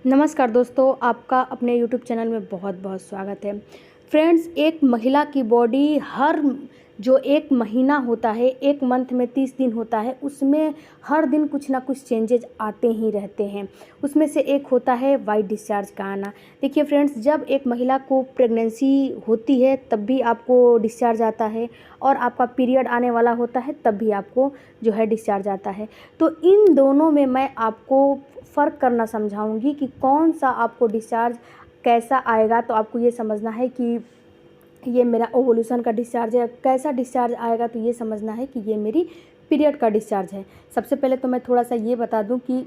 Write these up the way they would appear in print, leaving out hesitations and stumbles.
नमस्कार दोस्तों, आपका अपने यूट्यूब चैनल में बहुत बहुत स्वागत है। फ्रेंड्स, एक महिला की बॉडी हर जो एक महीना होता है, एक मंथ में 30 दिन होता है, उसमें हर दिन कुछ ना कुछ चेंजेज आते ही रहते हैं। उसमें से एक होता है वाइट डिस्चार्ज का आना। देखिए फ्रेंड्स, जब एक महिला को प्रेगनेंसी होती है तब भी आपको डिस्चार्ज आता है, और आपका पीरियड आने वाला होता है तब भी आपको जो है डिस्चार्ज आता है। तो इन दोनों में मैं आपको फ़र्क करना समझाऊंगी कि कौन सा आपको डिस्चार्ज कैसा आएगा। तो आपको ये समझना है कि ये मेरा ओवुलेशन का डिस्चार्ज है। कैसा डिस्चार्ज आएगा तो ये समझना है कि ये मेरी पीरियड का डिस्चार्ज है। सबसे पहले तो मैं थोड़ा सा ये बता दूं कि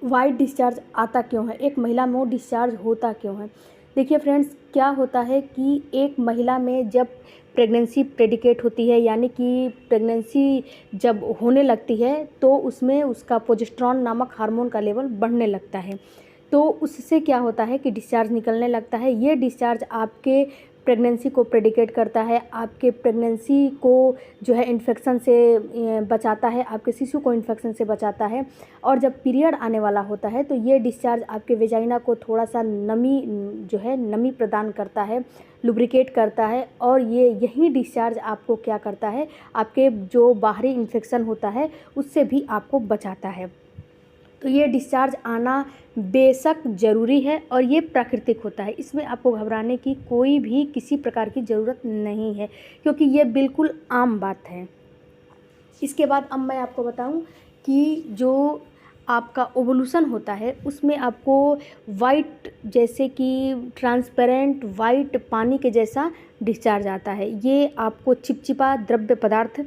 वाइट डिस्चार्ज आता क्यों है, एक महिला में वो डिस्चार्ज होता क्यों है। देखिए फ्रेंड्स, क्या होता है कि एक महिला में जब प्रेगनेंसी प्रेडिकेट होती है, यानी कि प्रेगनेंसी जब होने लगती है, तो उसमें उसका प्रोजेस्टेरॉन नामक हार्मोन का लेवल बढ़ने लगता है। तो उससे क्या होता है कि डिस्चार्ज निकलने लगता है। ये डिस्चार्ज आपके प्रेगनेंसी को प्रेडिकेट करता है, आपके प्रेगनेंसी को जो है इन्फेक्शन से बचाता है, आपके शिशु को इन्फेक्शन से बचाता है। और जब पीरियड आने वाला होता है तो ये डिस्चार्ज आपके वेजाइना को थोड़ा सा नमी प्रदान करता है, लुब्रिकेट करता है। और यही डिस्चार्ज आपको क्या करता है, आपके जो बाहरी इन्फेक्शन होता है उससे भी आपको बचाता है। तो ये डिस्चार्ज आना बेशक ज़रूरी है और ये प्राकृतिक होता है। इसमें आपको घबराने की कोई भी किसी प्रकार की ज़रूरत नहीं है, क्योंकि ये बिल्कुल आम बात है। इसके बाद अब मैं आपको बताऊं कि जो आपका ओवुलेशन होता है उसमें आपको वाइट, जैसे कि ट्रांसपेरेंट वाइट पानी के जैसा डिस्चार्ज आता है। ये आपको चिपचिपा द्रव्य पदार्थ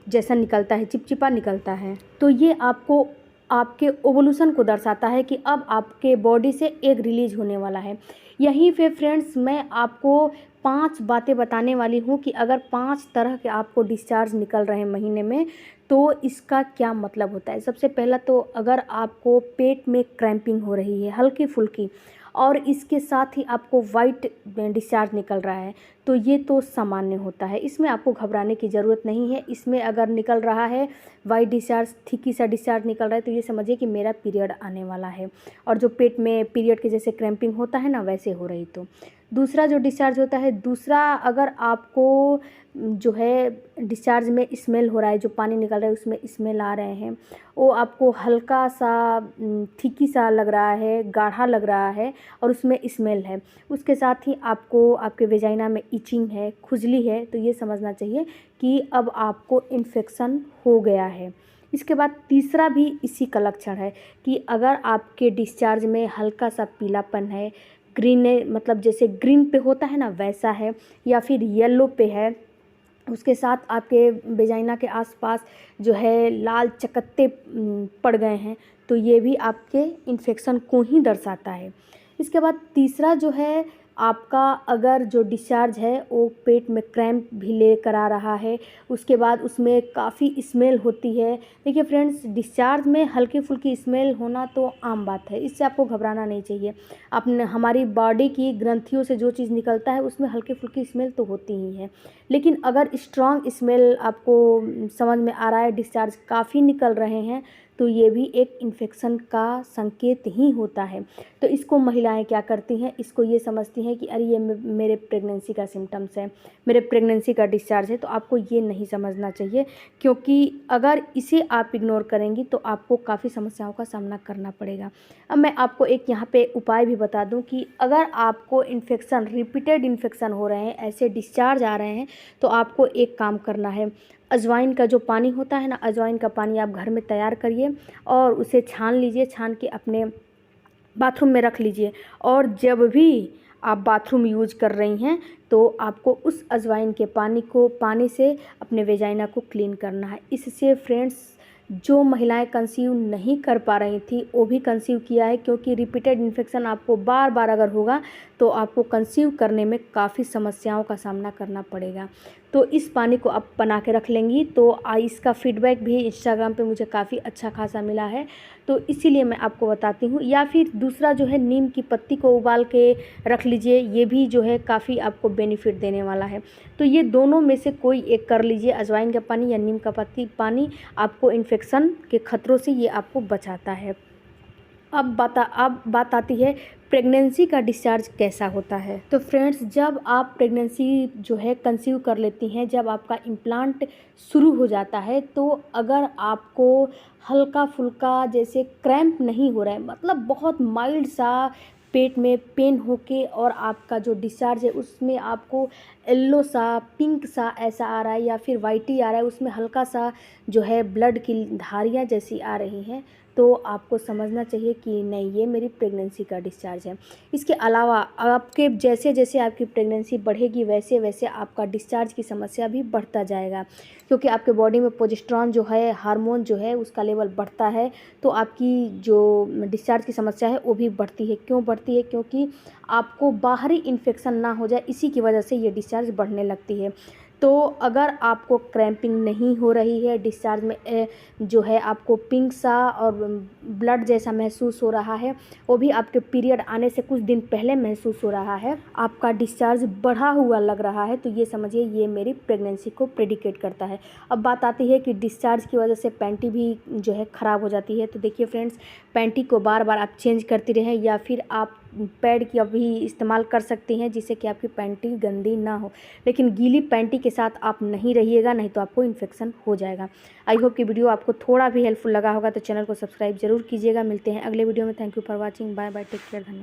जैसा निकलता है, चिपचिपा निकलता है। तो ये आपको आपके ओवुलेशन को दर्शाता है कि अब आपके बॉडी से एग रिलीज होने वाला है। यहीं पे फ्रेंड्स, मैं आपको 5 बातें बताने वाली हूँ कि अगर 5 तरह के आपको डिस्चार्ज निकल रहे हैं महीने में तो इसका क्या मतलब होता है। सबसे पहला तो अगर आपको पेट में क्रैम्पिंग हो रही है हल्की फुल्की, और इसके साथ ही आपको वाइट डिस्चार्ज निकल रहा है, तो ये तो सामान्य होता है, इसमें आपको घबराने की ज़रूरत नहीं है। इसमें अगर निकल रहा है वाइट डिस्चार्ज, थिकी सा डिस्चार्ज निकल रहा है, तो ये समझिए कि मेरा पीरियड आने वाला है। और जो पेट में पीरियड के जैसे क्रैम्पिंग होता है ना, वैसे हो रही। तो दूसरा जो डिस्चार्ज होता है, दूसरा अगर आपको जो है डिस्चार्ज में स्मेल हो रहा है, जो पानी निकल रहा है उसमें स्मेल आ रहे हैं, वो आपको हल्का सा थिकी सा लग रहा है, गाढ़ा लग रहा है और उसमें स्मेल है, उसके साथ ही आपको आपके वेजाइना में इचिंग है, खुजली है, तो ये समझना चाहिए कि अब आपको इन्फेक्शन हो गया है। इसके बाद तीसरा भी इसी का लक्षण है कि अगर आपके डिस्चार्ज में हल्का सा पीलापन है, ग्रीन मतलब जैसे ग्रीन पे होता है ना वैसा है, या फिर येलो पे है, उसके साथ आपके वेजाइना के आसपास जो है लाल चकत्ते पड़ गए हैं, तो ये भी आपके इन्फेक्शन को ही दर्शाता है। इसके बाद तीसरा जो है, आपका अगर जो डिस्चार्ज है वो पेट में क्रैम्प भी लेकर आ रहा है, उसके बाद उसमें काफ़ी स्मेल होती है। देखिए फ्रेंड्स, डिस्चार्ज में हल्की फुल्की स्मेल होना तो आम बात है, इससे आपको घबराना नहीं चाहिए। अपने हमारी बॉडी की ग्रंथियों से जो चीज़ निकलता है उसमें हल्की फुल्की स्मेल तो होती ही है, लेकिन अगर स्ट्रॉन्ग स्मेल आपको समझ में आ रहा है, डिस्चार्ज काफ़ी निकल रहे हैं, तो ये भी एक इन्फेक्शन का संकेत ही होता है। तो इसको महिलाएं क्या करती हैं, इसको ये समझती हैं कि अरे ये मेरे प्रेगनेंसी का सिम्टम्स है, मेरे प्रेगनेंसी का डिस्चार्ज है। तो आपको ये नहीं समझना चाहिए, क्योंकि अगर इसे आप इग्नोर करेंगी तो आपको काफ़ी समस्याओं का सामना करना पड़ेगा। अब मैं आपको एक यहाँ पे उपाय भी बता दूँ कि अगर आपको इन्फेक्शन, रिपीटेड इन्फेक्शन हो रहे हैं, ऐसे डिस्चार्ज आ रहे हैं, तो आपको एक काम करना है। अजवाइन का जो पानी होता है ना, अजवाइन का पानी आप घर में तैयार करिए और उसे छान लीजिए, छान के अपने बाथरूम में रख लीजिए। और जब भी आप बाथरूम यूज कर रही हैं तो आपको उस अजवाइन के पानी से अपने वेजाइना को क्लीन करना है। इससे फ्रेंड्स, जो महिलाएं कंसीव नहीं कर पा रही थी वो भी कंसीव किया है, क्योंकि रिपीटेड इन्फेक्शन आपको बार बार अगर होगा तो आपको कंसीव करने में काफ़ी समस्याओं का सामना करना पड़ेगा। तो इस पानी को आप बना के रख लेंगी तो इसका फीडबैक भी इंस्टाग्राम पे मुझे काफ़ी अच्छा खासा मिला है, तो इसीलिए मैं आपको बताती हूँ। या फिर दूसरा जो है, नीम की पत्ती को उबाल के रख लीजिए, ये भी जो है काफ़ी आपको बेनिफिट देने वाला है। तो ये दोनों में से कोई एक कर लीजिए, अजवाइन का पानी या नीम का पत्ती पानी, आपको इन्फेक्शन के खतरों से ये आपको बचाता है। अब बात आती है प्रेगनेंसी का डिस्चार्ज कैसा होता है। तो फ्रेंड्स, जब आप प्रेगनेंसी जो है कंसीव कर लेती हैं, जब आपका इम्प्लांट शुरू हो जाता है, तो अगर आपको हल्का फुल्का जैसे क्रैम्प नहीं हो रहा है, मतलब बहुत माइल्ड सा पेट में पेन होके और आपका जो डिस्चार्ज है उसमें आपको येलो सा, पिंक सा ऐसा आ रहा है या फिर वाइटी आ रहा है, उसमें हल्का सा जो है ब्लड की धारियाँ जैसी आ रही हैं, तो आपको समझना चाहिए कि नहीं, ये मेरी प्रेगनेंसी का डिस्चार्ज है। इसके अलावा आपके जैसे जैसे आपकी प्रेगनेंसी बढ़ेगी वैसे वैसे आपका डिस्चार्ज की समस्या भी बढ़ता जाएगा, क्योंकि आपके बॉडी में प्रोजेस्टेरॉन जो है, हार्मोन जो है, उसका लेवल बढ़ता है, तो आपकी जो डिस्चार्ज की समस्या है वो भी बढ़ती है। क्यों बढ़ती है? क्योंकि आपको बाहरी इन्फेक्शन ना हो जाए, इसी की वजह से ये डिस्चार्ज बढ़ने लगती है। तो अगर आपको क्रैम्पिंग नहीं हो रही है, डिस्चार्ज में जो है आपको पिंक सा और ब्लड जैसा महसूस हो रहा है, वो भी आपके पीरियड आने से कुछ दिन पहले महसूस हो रहा है, आपका डिस्चार्ज बढ़ा हुआ लग रहा है, तो ये समझिए ये मेरी प्रेगनेंसी को प्रेडिकेट करता है। अब बात आती है कि डिस्चार्ज की वजह से पैंटी भी जो है ख़राब हो जाती है। तो देखिए फ्रेंड्स, पैंटी को बार बार आप चेंज करती रहें या फिर आप पैड की भी इस्तेमाल कर सकती हैं, जिससे कि आपकी पैंटी गंदी ना हो। लेकिन गीली पैंटी के साथ आप नहीं रहिएगा, नहीं तो आपको इन्फेक्शन हो जाएगा। आई होप कि वीडियो आपको थोड़ा भी हेल्पफुल लगा होगा, तो चैनल को सब्सक्राइब जरूर कीजिएगा। मिलते हैं अगले वीडियो में। Thank you for watching. Bye bye, take care, धन्यवाद।